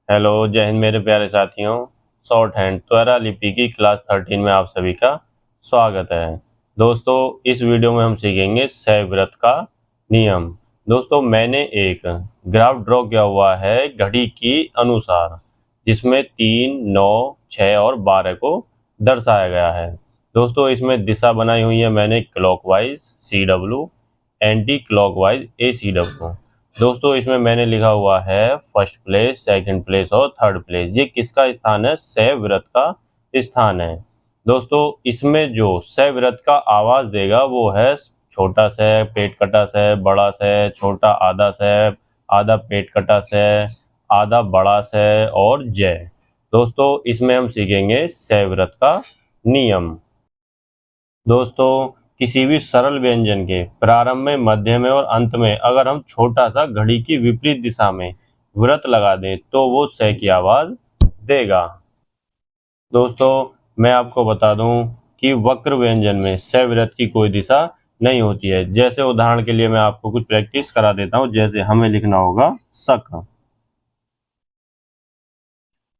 Hello, जय हिंद मेरे प्यारे साथियों। शॉर्ट हैंड त्वरा लिपि की क्लास 13 में आप सभी का स्वागत है। दोस्तों, इस वीडियो में हम सीखेंगे सैव्रत का नियम। दोस्तों, मैंने एक ग्राफ ड्रॉ किया हुआ है घड़ी की अनुसार, जिसमें 3, 9, 6 और 12 को दर्शाया गया है। दोस्तों, इसमें दिशा बनाई हुई है मैंने clockwise CW, anti clockwise ACW। दोस्तों, इसमें मैंने लिखा हुआ है फर्स्ट प्लेस, सेकंड प्लेस और थर्ड प्लेस। ये किसका स्थान है? सैव्रत का स्थान है। दोस्तों, इसमें जो सैव्रत का आवाज देगा वो है छोटा से, पेट कटा से, बड़ा से, छोटा आधा से, आधा पेट कटा से, आधा बड़ा से और जय। दोस्तों, इसमें हम सीखेंगे सैव्रत का नियम। दोस्तों, किसी भी सरल व्यंजन के प्रारंभ में, मध्य में और अंत में अगर हम छोटा सा घड़ी की विपरीत दिशा में वृत्त लगा दें तो वो स की आवाज देगा। दोस्तों, मैं आपको बता दूं कि वक्र व्यंजन में स वृत्त की कोई दिशा नहीं होती है। जैसे उदाहरण के लिए मैं आपको कुछ प्रैक्टिस करा देता हूं। जैसे हमें लिखना होगा शक,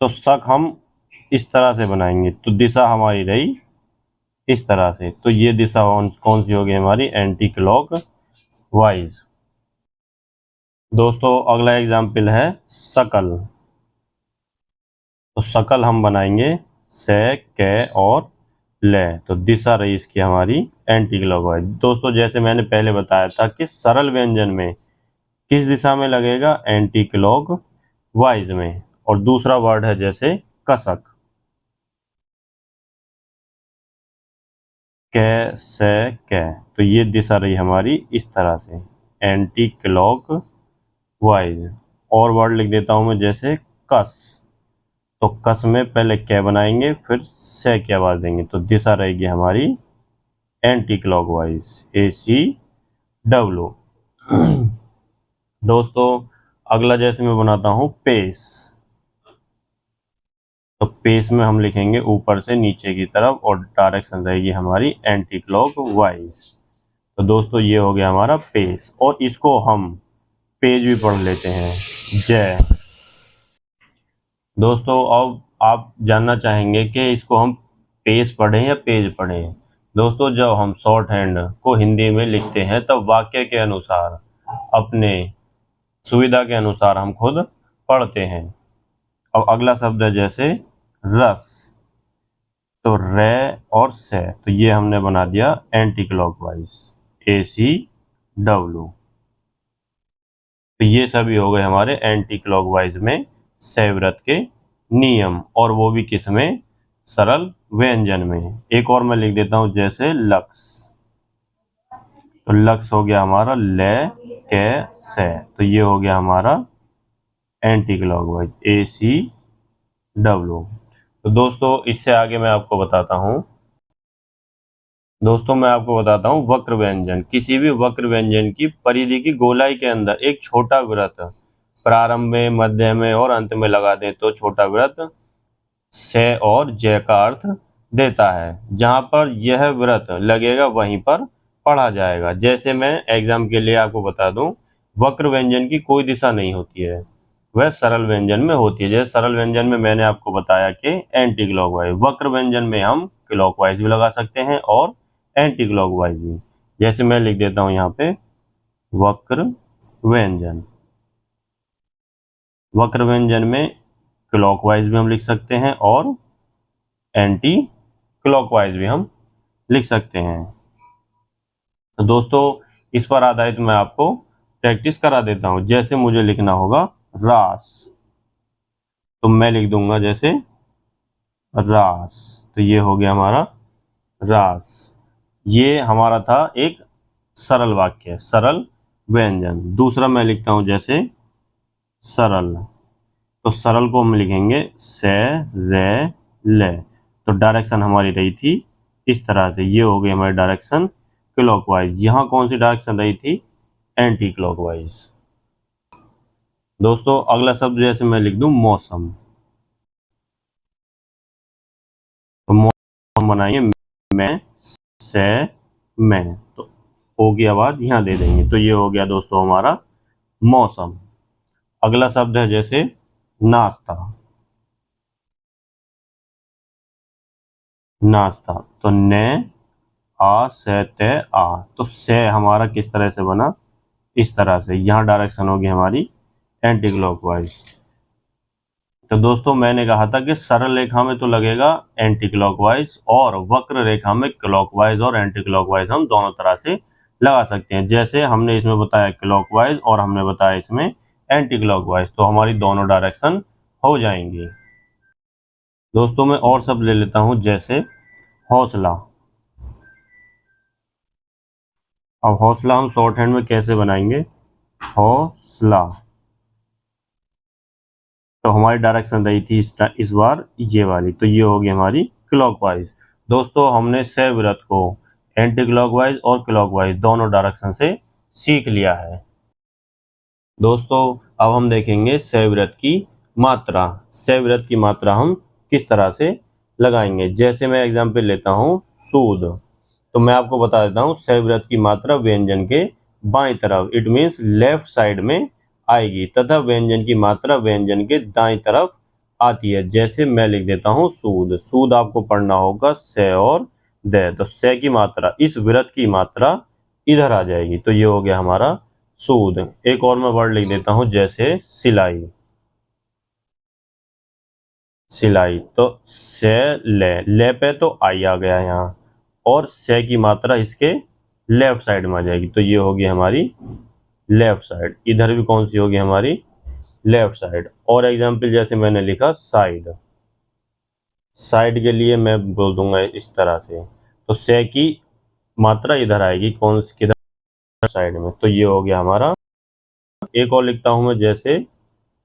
तो शक हम इस तरह से बनाएंगे तो दिशा हमारी रही इस तरह से। तो ये दिशा कौन सी होगी हमारी? Anti clock wise. दोस्तों, अगला एग्जाम्पल है शकल। तो शकल हम बनाएंगे से, क और ले। तो दिशा रही इसकी हमारी एंटी क्लॉकवाइज। दोस्तों, जैसे मैंने पहले बताया था कि सरल व्यंजन में किस दिशा में लगेगा? एंटी क्लॉक वाइज में। और दूसरा वर्ड है जैसे कसक, क से क। तो ये दिशा रही हमारी इस तरह से एंटी क्लॉक वाइज। और वर्ड लिख देता हूं मैं जैसे कस। तो कस में पहले कै बनाएंगे फिर से की आवाज देंगे तो दिशा रहेगी हमारी एंटी क्लॉकवाइज ACW। दोस्तों, अगला जैसे मैं बनाता हूं पेस। तो पेस में हम लिखेंगे ऊपर से नीचे की तरफ और डायरेक्शन रहेगी हमारी एंटी क्लॉकवाइज। तो दोस्तों, ये हो गया हमारा पेस। और इसको हम पेज भी पढ़ लेते हैं, जय। दोस्तों, अब आप जानना चाहेंगे कि इसको हम पेज पढ़ें या पेज पढ़ें। दोस्तों, जब हम शॉर्ट हैंड को हिंदी में लिखते हैं तब वाक्य के अनुसार, अपने सुविधा के अनुसार हम खुद पढ़ते हैं। अब अगला शब्द है जैसे रस। तो रे और से, तो ये हमने बना दिया एंटी क्लॉकवाइज ACW। तो ये सभी हो गए हमारे एंटी क्लॉकवाइज में सैव्रत के नियम, और वो भी किस में? सरल व्यंजन में। एक और मैं लिख देता हूं जैसे लक्स। तो लक्स हो गया हमारा ले के से। तो ये हो गया हमारा एंटी क्लॉकवाइज ACW। तो दोस्तों, इससे आगे मैं आपको बताता हूं। दोस्तों, मैं आपको बताता हूं वक्र व्यंजन। किसी भी वक्र व्यंजन की परिधि की गोलाई के अंदर एक छोटा वृत्त प्रारंभ में, मध्य में और अंत में लगा दें तो छोटा वृत्त से और जय का अर्थ देता है। जहां पर यह वृत्त लगेगा वहीं पर पढ़ा जाएगा। जैसे मैं एग्जाम के लिए आपको बता दूं, वक्र व्यंजन की कोई दिशा नहीं होती है, वह सरल व्यंजन में होती है। जैसे सरल व्यंजन में मैंने आपको बताया कि एंटी क्लॉकवाइज, वक्र व्यंजन में हम क्लॉकवाइज भी लगा सकते हैं और एंटी क्लॉकवाइज भी। जैसे मैं लिख देता हूं यहाँ पे वक्र व्यंजन। वक्र व्यंजन में क्लॉकवाइज भी हम लिख सकते हैं और एंटी क्लॉकवाइज भी हम लिख सकते हैं। तो दोस्तों, इस पर आधारित मैं आपको प्रैक्टिस करा देता हूं। जैसे मुझे लिखना होगा रास, तो मैं लिख दूंगा जैसे रास। तो ये हो गया हमारा रास। ये हमारा था एक सरल वाक्य, सरल व्यंजन। दूसरा मैं लिखता हूं जैसे सरल। तो सरल को हम लिखेंगे से, रे, ले। तो डायरेक्शन हमारी रही थी इस तरह से। ये हो गई हमारी डायरेक्शन क्लॉकवाइज। यहाँ कौन सी डायरेक्शन रही थी? Anti clockwise. दोस्तों, अगला शब्द जैसे मैं लिख दूं मौसम। तो मौसम बनाएंगे मैं से मैं। तो ओ की आवाज यहाँ दे देंगे। तो ये हो गया दोस्तों हमारा मौसम। अगला शब्द है जैसे नाश्ता, नाश्ता। तो ने आ से ते आ, तो से हमारा किस तरह से बना, इस तरह से। यहाँ डायरेक्शन होगी हमारी एंटी क्लॉकवाइज। तो दोस्तों मैंने कहा था कि सरल रेखा में तो लगेगा एंटी क्लॉकवाइज, और वक्र रेखा में क्लॉकवाइज और एंटी क्लॉकवाइज हम दोनों तरह से लगा सकते हैं। जैसे हमने इसमें बताया क्लॉकवाइज और हमने बताया इसमें एंटी क्लॉकवाइज, तो हमारी दोनों डायरेक्शन हो जाएंगी। दोस्तों मैं और सब ले लेता हूं, जैसे हौसला। अब हौसला हम शॉर्ट हैंड में कैसे बनाएंगे, हौसला। तो हमारी डायरेक्शन रही थी इस बार ये वाली, तो ये होगी हमारी क्लॉकवाइज। दोस्तों हमने सैवृत को एंटी क्लॉकवाइज और क्लॉकवाइज दोनों डायरेक्शन से सीख लिया है। दोस्तों अब हम देखेंगे सैवृत की मात्रा। सैवृत की मात्रा हम किस तरह से लगाएंगे। जैसे मैं एग्जाम्पल लेता हूँ सूद, तो मैं आपको बता देता हूँ सैवृत की मात्रा व्यंजन के बाईं तरफ, इट मीन्स लेफ्ट साइड में आएगी, तथा व्यंजन की मात्रा व्यंजन के दाईं तरफ आती है। जैसे मैं लिख देता हूँ सूद, सूद आपको पढ़ना होगा से और दे, तो से की मात्रा, इस वृत्त की मात्रा इधर आ जाएगी, तो ये हो गया हमारा सूद। एक और मैं वर्ड लिख देता हूँ, जैसे सिलाई, सिलाई। तो से ले पे तो आई आ गया यहाँ, और से की मात्रा इसके लेफ्ट साइड में आ जाएगी, तो ये होगी हमारी लेफ्ट साइड। इधर भी कौन सी होगी हमारी लेफ्ट साइड। और एग्जाम्पल जैसे मैंने लिखा साइड, साइड के लिए मैं बोल दूंगा इस तरह से, तो से की मात्रा इधर आएगी, कौन सी किधर साइड में, तो ये हो गया हमारा। एक और लिखता हूं मैं, जैसे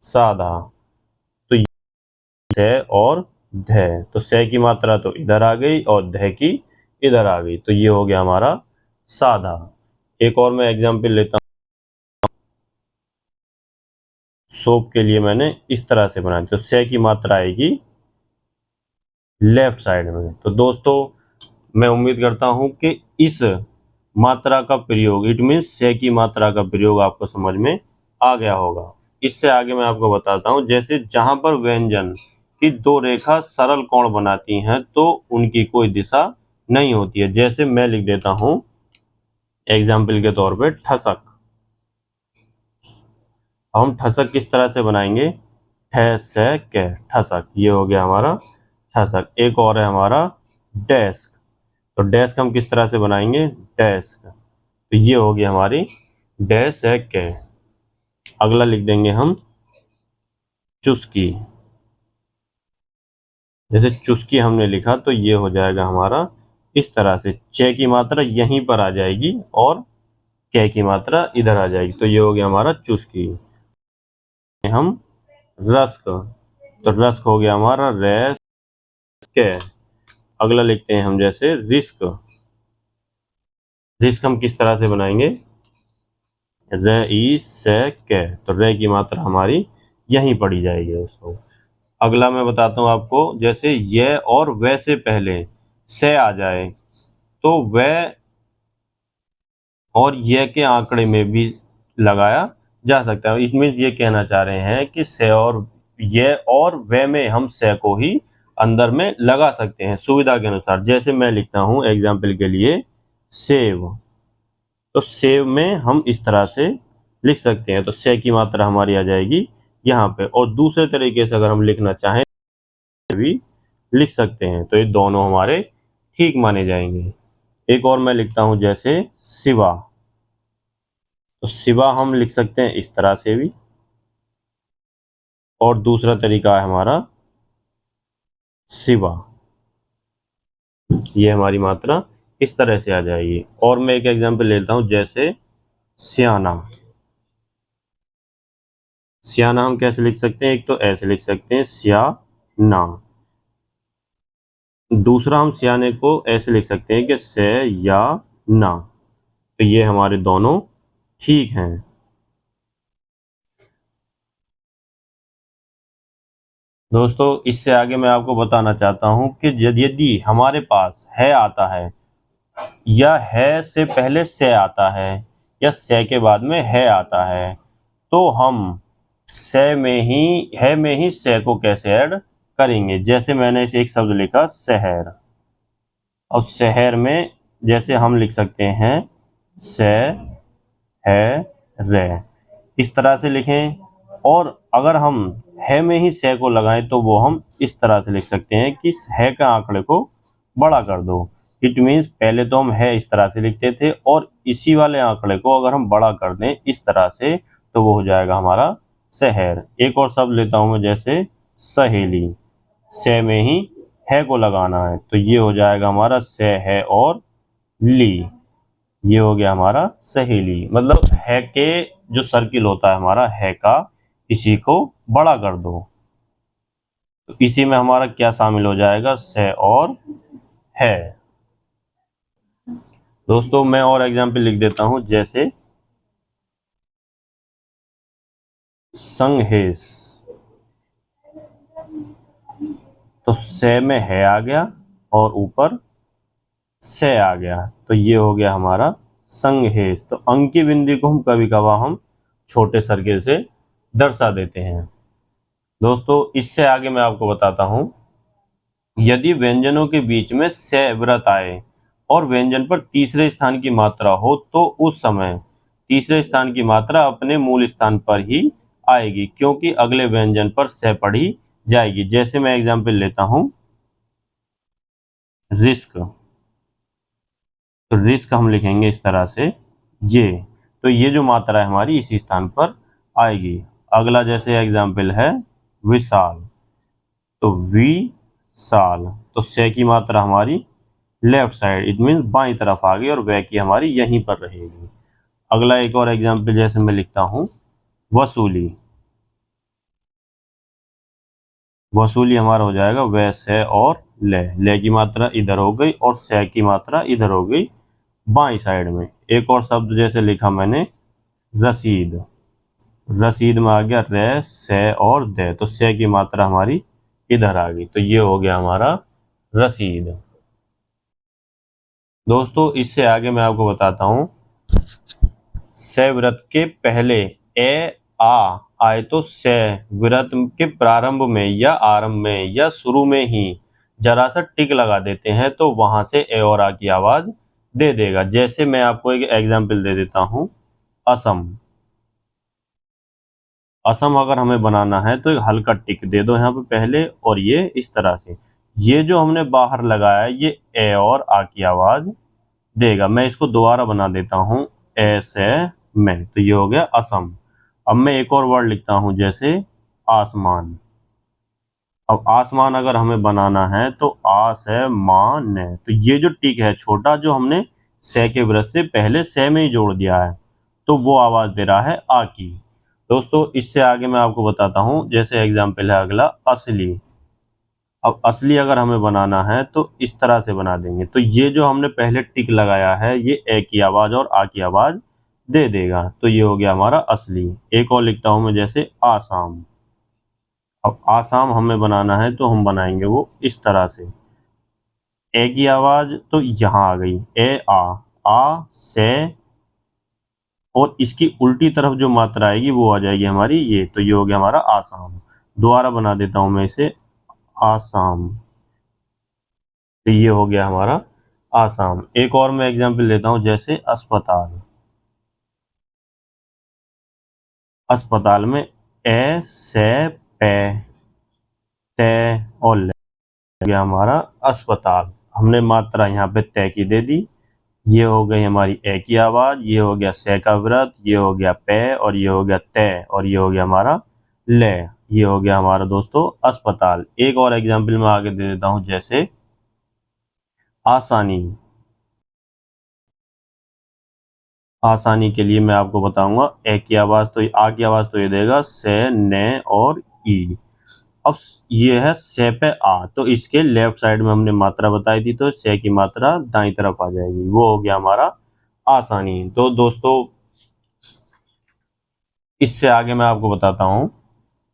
साधा, तो से और ध, तो से की मात्रा तो इधर आ गई और ध की इधर आ गई, तो ये हो गया हमारा साधा। एक और मैं एग्जाम्पल लेता हूँ, सोप के लिए मैंने इस तरह से बनाया, तो से की मात्रा आएगी लेफ्ट साइड में। तो दोस्तों मैं उम्मीद करता हूं कि इस मात्रा का प्रयोग, इट मीन्स से की मात्रा का प्रयोग आपको समझ में आ गया होगा। इससे आगे मैं आपको बताता हूं, जैसे जहां पर व्यंजन की दो रेखा सरल कोण बनाती हैं तो उनकी कोई दिशा नहीं होती है। जैसे मैं लिख देता हूं एग्जाम्पल के तौर पे ठसक। हम ठसक किस तरह से बनाएंगे, ठसक, ठसक, ये हो गया हमारा ठसक। एक और है हमारा डेस्क, तो डेस्क हम किस तरह से बनाएंगे, डेस्क, तो ये होगी हमारी डेस्क। अगला लिख देंगे हम चुस्की। जैसे चुस्की हमने लिखा, तो ये हो जाएगा हमारा इस तरह से, चे की मात्रा यहीं पर आ जाएगी और के की मात्रा इधर आ जाएगी, तो ये हो गया हमारा चुस्की। हम रस्क, तो रस्क हो गया हमारा रेस्क। अगला लिखते हैं हम जैसे रिस्क। रिस्क हम किस तरह से बनाएंगे, रे ई से के, तो रे की मात्रा हमारी यहीं पड़ी जाएगी दोस्तों। अगला मैं बताता हूँ आपको, जैसे ये और वह से पहले से आ जाए तो वह और ये के आंकड़े में भी लगाया जा सकता है। इसमें ये कहना चाह रहे हैं कि से और ये और वह में हम से को ही अंदर में लगा सकते हैं सुविधा के अनुसार। जैसे मैं लिखता हूं एग्जाम्पल के लिए सेव, तो सेव में हम इस तरह से लिख सकते हैं, तो से की मात्रा हमारी आ जाएगी यहाँ पे। और दूसरे तरीके से अगर हम लिखना चाहें भी लिख सकते हैं, तो ये दोनों हमारे ठीक माने जाएंगे। एक और मैं लिखता हूं, जैसे शिवा, तो शिवा हम लिख सकते हैं इस तरह से भी, और दूसरा तरीका है हमारा शिवा, ये हमारी मात्रा इस तरह से आ जाएगी। और मैं एक एग्जांपल लेता हूं, जैसे सियाना। सियाना हम कैसे लिख सकते हैं, एक तो ऐसे लिख सकते हैं सियाना, दूसरा हम सियाने को ऐसे लिख सकते हैं कि से या ना, तो ये हमारे दोनों ठीक हैं। दोस्तों इससे आगे मैं आपको बताना चाहता हूं कि यदि हमारे पास है आता है, या है से पहले से आता है, या से के बाद में है आता है, तो हम से में ही, है में ही से को कैसे ऐड करेंगे। जैसे मैंने इसे एक शब्द लिखा शहर, और शहर में जैसे हम लिख सकते हैं से है रे, इस तरह से लिखें। और अगर हम है में ही से को लगाएं तो वो हम इस तरह से लिख सकते हैं कि है का आंकड़े को बड़ा कर दो। इट मीन्स पहले तो हम है इस तरह से लिखते थे, और इसी वाले आंकड़े को अगर हम बड़ा कर दें इस तरह से तो वो हो जाएगा हमारा शहर। एक और शब्द लेता हूं मैं, जैसे सहेली, से में ही है को लगाना है तो ये हो जाएगा हमारा से है और ली, ये हो गया हमारा सहेली। मतलब है के जो सर्किल होता है हमारा है का, इसी को बड़ा कर दो तो इसी में हमारा क्या शामिल हो जाएगा, से और है। दोस्तों मैं और एग्जाम्पल लिख देता हूं, जैसे संघेश, तो से में है आ गया और ऊपर से आ गया तो ये हो गया हमारा संघेश। तो अंक की बिंदी को हम कभी कभार हम छोटे सर्किल से दर्शा देते हैं। दोस्तों इससे आगे मैं आपको बताता हूं, यदि व्यंजनों के बीच में से व्रत आए और व्यंजन पर तीसरे स्थान की मात्रा हो तो उस समय तीसरे स्थान की मात्रा अपने मूल स्थान पर ही आएगी, क्योंकि अगले व्यंजन पर से पढ़ी जाएगी। जैसे मैं एग्जाम्पल लेता हूं, रिस्क, तो रिस्क हम लिखेंगे इस तरह से, ये तो ये जो मात्रा है हमारी इसी स्थान पर आएगी। अगला जैसे एग्जाम्पल है विशाल, तो विशाल, तो से की मात्रा हमारी लेफ्ट साइड, इट मीन बाईं तरफ आ गई, और वह की हमारी यहीं पर रहेगी। अगला एक और एग्जाम्पल जैसे मैं लिखता हूं वसूली, वसूली हमारा हो जाएगा वह से और ले की मात्रा इधर हो गई और से की मात्रा इधर हो गई बाईं साइड में। एक और शब्द जैसे लिखा मैंने रसीद, रसीद में आ गया रे से और दे, तो से की मात्रा हमारी इधर आ गई तो ये हो गया हमारा रसीद। दोस्तों इससे आगे मैं आपको बताता हूं, से व्रत के पहले ए आ आए तो से व्रत के प्रारंभ में या आरंभ में या शुरू में ही जरा सा टिक लगा देते हैं तो वहां से ए और आ की आवाज दे देगा। जैसे मैं आपको एक एग्जाम्पल दे देता हूं, असम, असम अगर हमें बनाना है तो एक हल्का टिक दे दो यहाँ पे पहले, और ये इस तरह से, ये जो हमने बाहर लगाया है ये ए और आ की आवाज देगा। मैं इसको दोबारा बना देता हूँ, ऐसे में, तो ये हो गया असम। अब मैं एक और वर्ड लिखता हूं, जैसे आसमान। अब आसमान अगर हमें बनाना है तो आ से मान है, तो ये जो टिक है छोटा जो हमने से के व्रत से पहले से में ही जोड़ दिया है तो वो आवाज दे रहा है आ की। दोस्तों इससे आगे मैं आपको बताता हूं, जैसे एग्जाम्पल है अगला असली। अब असली अगर हमें बनाना है तो इस तरह से बना देंगे, तो ये जो हमने पहले टिक लगाया है ये ए की आवाज और आ की आवाज दे देगा तो ये हो गया हमारा असली। एक और लिखता हूं मैं, जैसे आसाम। अब आसाम हमें बनाना है तो हम बनाएंगे वो इस तरह से, ए की आवाज तो यहां आ गई ए आ से, और इसकी उल्टी तरफ जो मात्रा आएगी वो आ जाएगी हमारी ये, तो ये हो गया हमारा आसाम। दोबारा बना देता हूं मैं इसे, आसाम, तो ये हो गया हमारा आसाम। एक और मैं एग्जांपल लेता हूं, जैसे अस्पताल। अस्पताल में ए से पे ते और ले गया हमारा अस्पताल। हमने मात्रा यहाँ पे तय की दे दी, ये हो गई हमारी ए की आवाज, ये हो गया से का व्रत, ये हो गया पे, और ये हो गया तय, और ये हो गया हमारा ले। ये हो गया हमारा दोस्तों अस्पताल। एक और एग्जांपल मैं आगे दे देता हूं, जैसे आसानी। आसानी के लिए मैं आपको बताऊंगा, ए की आवाज तो आ की आवाज तो ये देगा से ने और ई। अब ये है से पे आ, तो इसके लेफ्ट साइड में हमने मात्रा बताई थी तो से की मात्रा दाईं तरफ आ जाएगी, वो हो गया हमारा आसानी। तो दोस्तों इससे आगे मैं आपको बताता हूं,